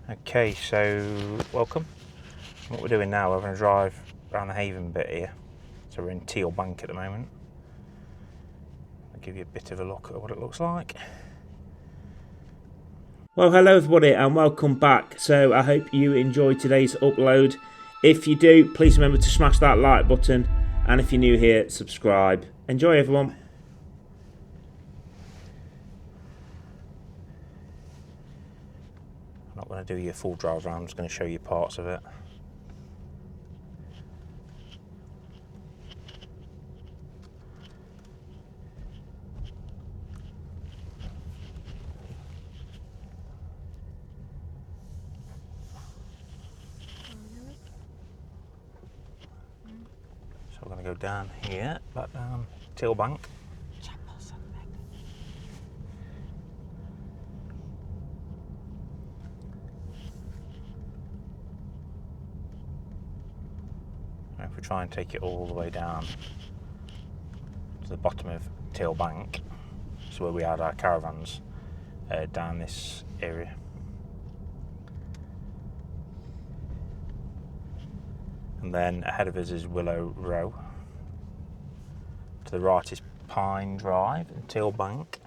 Okay, so welcome. What we're doing now, we're going to drive around the Haven bit here. So we're in Teal Bank at the moment. I'll give you a bit of a look at what it looks like. Well, hello everybody and welcome back. So I hope you enjoyed today's upload. If you do, please remember to smash that like button, and if you're new here, subscribe. Enjoy, everyone. I'm not going to do your full drive around, I'm just going to show you parts of it. So we're going to go down here, back down Teal Bank. And if we try and take it all the way down to the bottom of Teal Bank, so where we had our caravans, down this area. And then ahead of us is Willow Row. To the right is Pine Drive and Teal Bank.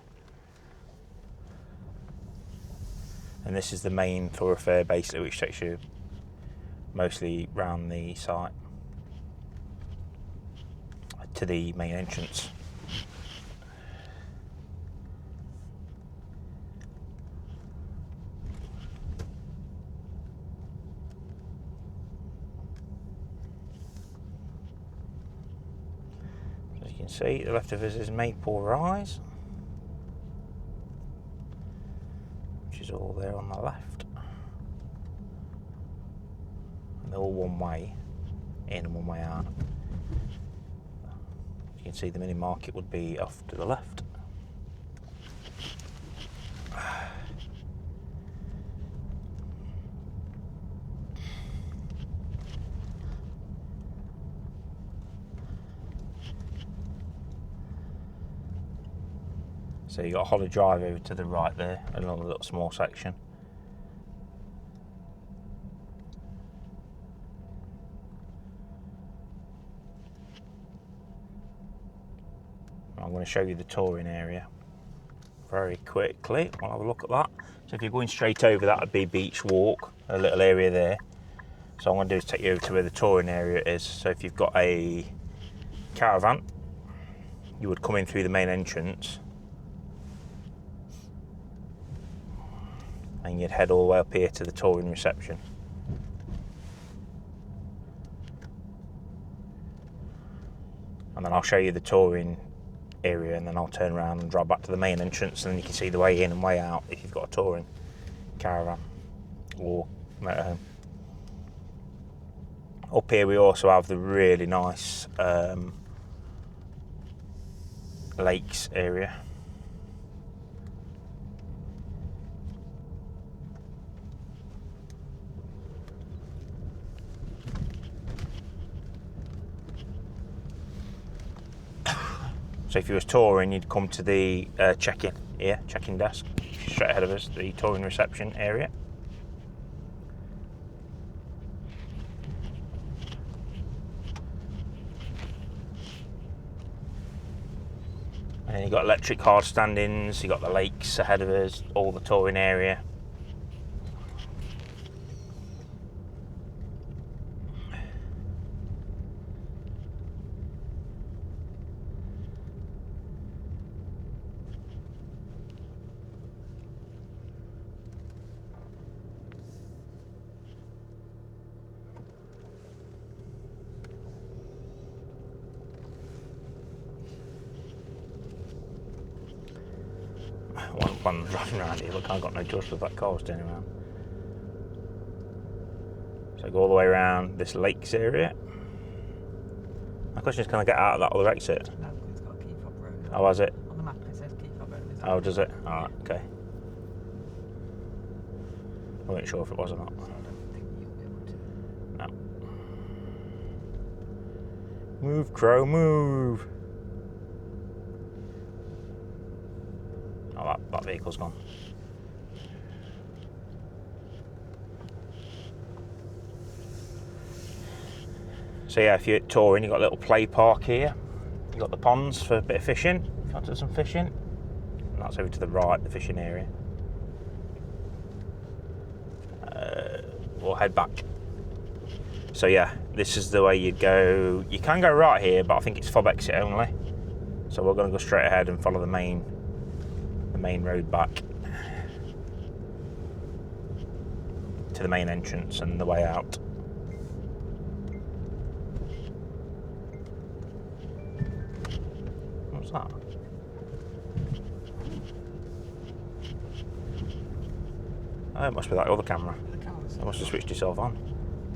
And this is the main thoroughfare basically, which takes you mostly round the site to the main entrance. As you can see, the left of us is Maple Rise, which is all there on the left. And they're all one way in and one way out. You can see the mini market would be off to the left. So you've got Holly Drive over to the right there, another little small section. I'm going to show you the touring area very quickly. We'll have a look at that. So if you're going straight over, that would be Beach Walk, a little area there. So what I'm going to do is take you over to where the touring area is. So if you've got a caravan, you would come in through the main entrance and you'd head all the way up here to the touring reception. And then I'll show you the touring area, and then I'll turn around and drive back to the main entrance, and then you can see the way in and way out if you've got a touring caravan or motorhome. Up here we also have the really nice lakes area. So if you was touring, you'd come to the check-in here, check-in desk, straight ahead of us, the touring reception area. And you've got electric hard standings, you've got the lakes ahead of us, all the touring area. One driving around here, look, I've got no choice with that car was turning around. So go all the way around this lakes area. My question is, can I get out of that other exit? No, it's got a Keep Up Road. Oh, has it? On the map it says Keep Up Road. Oh, does it? Alright, okay. I wasn't sure if it was or not. So I don't think you'll be able to. No. Move, crow, move! Oh, that vehicle's gone. So yeah, if you're touring, you've got a little play park here. You've got the ponds for a bit of fishing, if you want to do some fishing. And that's over to the right, the fishing area. We'll head back. So yeah, this is the way you'd go. You can go right here, but I think it's fob exit only. So we're going to go straight ahead and follow the main road back to the main entrance and the way out. What's that? Oh, it must be that other camera. The camera's It must have switched itself on.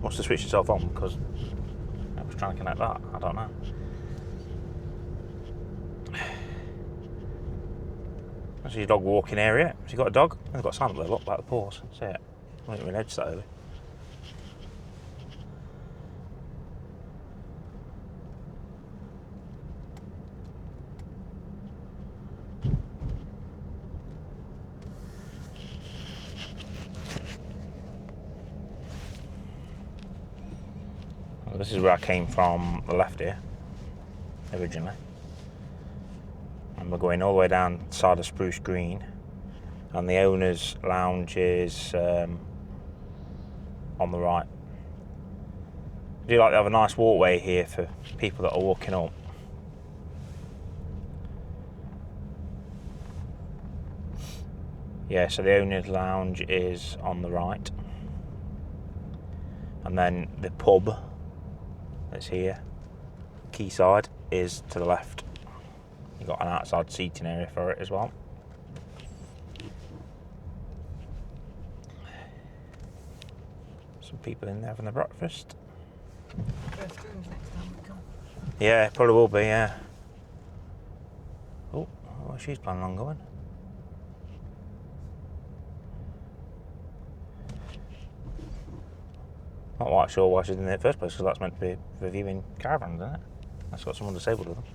Must have switched itself on because I was trying to connect that. I don't know. That's your dog walking area. Has he got a dog? He's got a sign up there, look, like the paws. See it? I didn't even notice that early. Well, this is where I came from the left here, originally. And we're going all the way down the side of Spruce Green. And the owner's lounge is on the right. I do like to have a nice walkway here for people that are walking up. Yeah, so the owner's lounge is on the right. And then the pub that's here, quayside, is to the left. You've got an outside seating area for it as well. Some people in there having their breakfast. first rooms next time we come. Yeah, probably will be, yeah. Oh, well, she's planning on going. Not quite sure why she's in there in the first place, because that's meant to be for viewing caravans, isn't it? That's got someone disabled with them.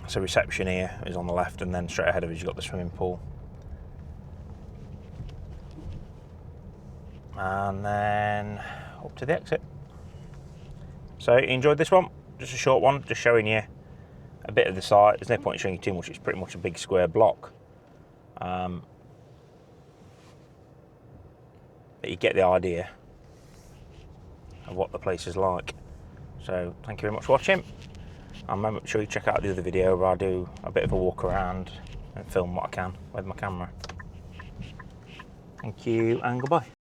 So reception here is on the left, and then straight ahead of us you've got the swimming pool. And then up to the exit. So you enjoyed this one? Just a short one, just showing you a bit of the site. There's no point in showing you too much, it's pretty much a big square block. But you get the idea of what the place is like. So thank you very much for watching. And make sure you check out the other video where I do a bit of a walk around and film what I can with my camera. Thank you and goodbye.